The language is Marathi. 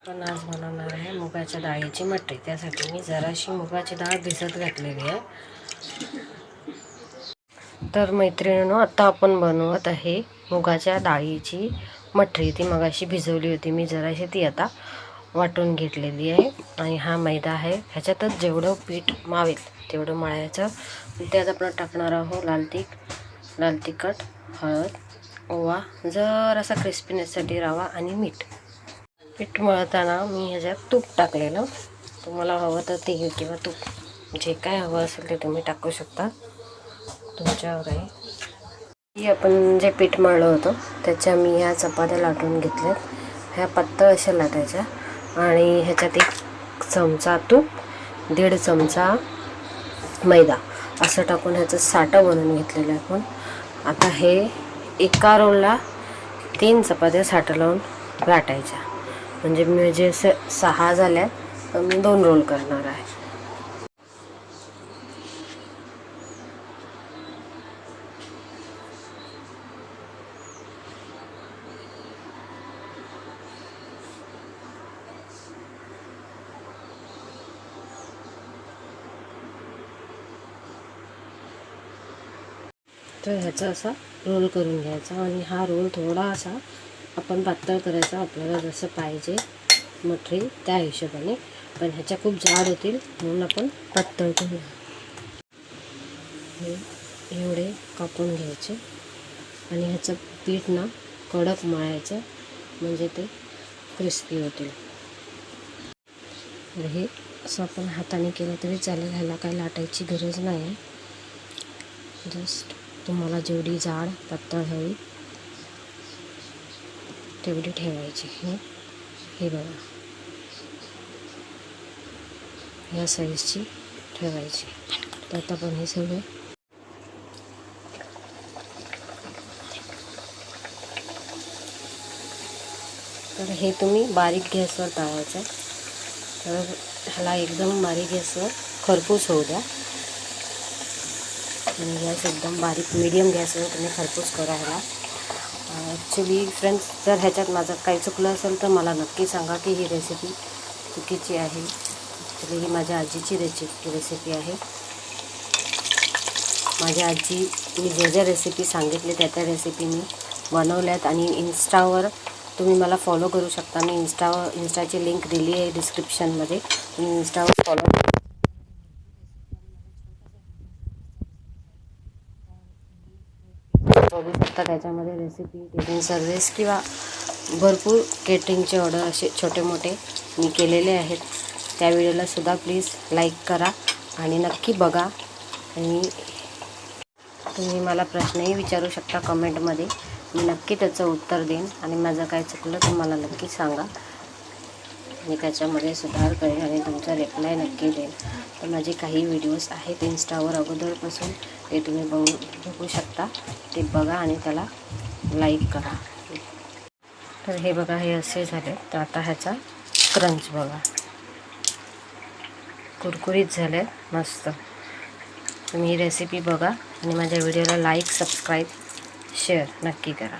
पण आज बनवणार आहे मुगाच्या डाळीची मटरी। त्यासाठी मी जराशी मुगाची डाळ भिजत घातलेली आहे। तर मैत्रिणींनो, आता आपण बनवत आहे मुगाच्या डाळीची मटरी। ती मगाशी भिजवली होती मी जराशी, ती आता वाटून घेतलेली आहे। आणि हा मैदा आहे, ह्याच्यातच जेवढं पीठ मावेल तेवढं मळायचं। त्यात आपण टाकणार आहोत लाल तिखट, हळद, ओवा, जरासा क्रिस्पीनेससाठी रवा आणि मीठ। पीठ मळताना मी ह्याच्यात तूप टाकलेलं, तुम्हाला हवं तर तेल किंवा तूप जे काय हवं असेल ते तुम्ही टाकू शकता, तुमच्यावर आहे। ही आपण जे पीठ मळलं होतं त्याच्या मी ह्या चपात्या लाटून घेतल्यात। ह्या पातळ अशा लाटायच्या आणि ह्याच्यात 1 चमचा तूप, 1.5 चमचा मैदा असं टाकून ह्याचं साठं बनवून घेतलेलं आहे आपण। आता हे एका रोलला 3 चपात्या साठं लावून लाटायच्या, म्हणजे मी जे 6 झाल्या तर मी 2 रोल करणार आहे। तर ह्याचा असा रोल करून घ्यायचा आणि हा रोल थोडासा आपण पातळ करायचा, आपल्याला जसं पाहिजे मटरी त्या हिशोबाने। पण ह्याच्या खूप जाड होतील म्हणून आपण पातळ करू। एवढे कापून घ्यायचे आणि ह्याचं पीठ ना कडक मळायचं, म्हणजे ते क्रिस्पी होतील। तर हे असं आपण हाताने केलं तरी चालेल, ह्याला काही लाटायची गरज नाही। जस्ट तुम्हाला जेवढी जाड पातळ हवी तेवढी ठेवायची। हे बघा, ह्या साईजची ठेवायची। तर आता पण हे सगळं तर हे तुम्ही बारीक गॅसवर तळायचं। तर ह्याला एकदम बारीक गॅसवर खरपूस होऊ द्या आणि गॅस एकदम बारीक मीडियम गॅसवर तुम्ही खरपूस करा ह्याला। ॲक्च्युली फ्रेंड्स, जर ह्याच्यात माझं काही चुकलं असेल तर मला नक्की सांगा की ही रेसिपी चुकीची आहे। ॲक्च्युली ही माझ्या आजीची रेसिपी आहे। माझ्या आजी मी ज्या रेसिपी सांगितले त्या रेसिपी मी बनवल्यात आणि इन्स्टावर तुम्ही मला फॉलो करू शकता। मी इन्स्टाची लिंक दिली आहे डिस्क्रिप्शनमध्ये, तुम्ही इन्स्टावर फॉलो बघू शकता। त्याच्यामध्ये रेसिपी, टिफिन सर्व्हिस किंवा भरपूर केटरिंगचे ऑर्डर असे छोटे मोठे मी केलेले आहेत। त्या व्हिडिओला सुद्धा प्लीज लाईक करा आणि नक्की बघा। आणि तुम्ही मला प्रश्नही विचारू शकता कमेंटमध्ये, मी नक्की त्याचं उत्तर देईन। आणि माझं काय चुकलं तर मला नक्की सांगा, मी त्याच्यामध्ये सुधार करेन आणि तुमचा रिप्लाय नक्की देईन। तर माझे काही व्हिडिओज आहेत इन्स्टावर अगोदरपासून, ते तुम्ही बघू शकता, ते बघा आणि त्याला लाईक करा। तर हे बघा, हे असे झाले। तर आता ह्याचा क्रंच बघा, कुरकुरीत झाले मस्त। तुम्ही ही रेसिपी बघा आणि माझ्या व्हिडिओला लाईक, सबस्क्राईब, शेअर नक्की करा।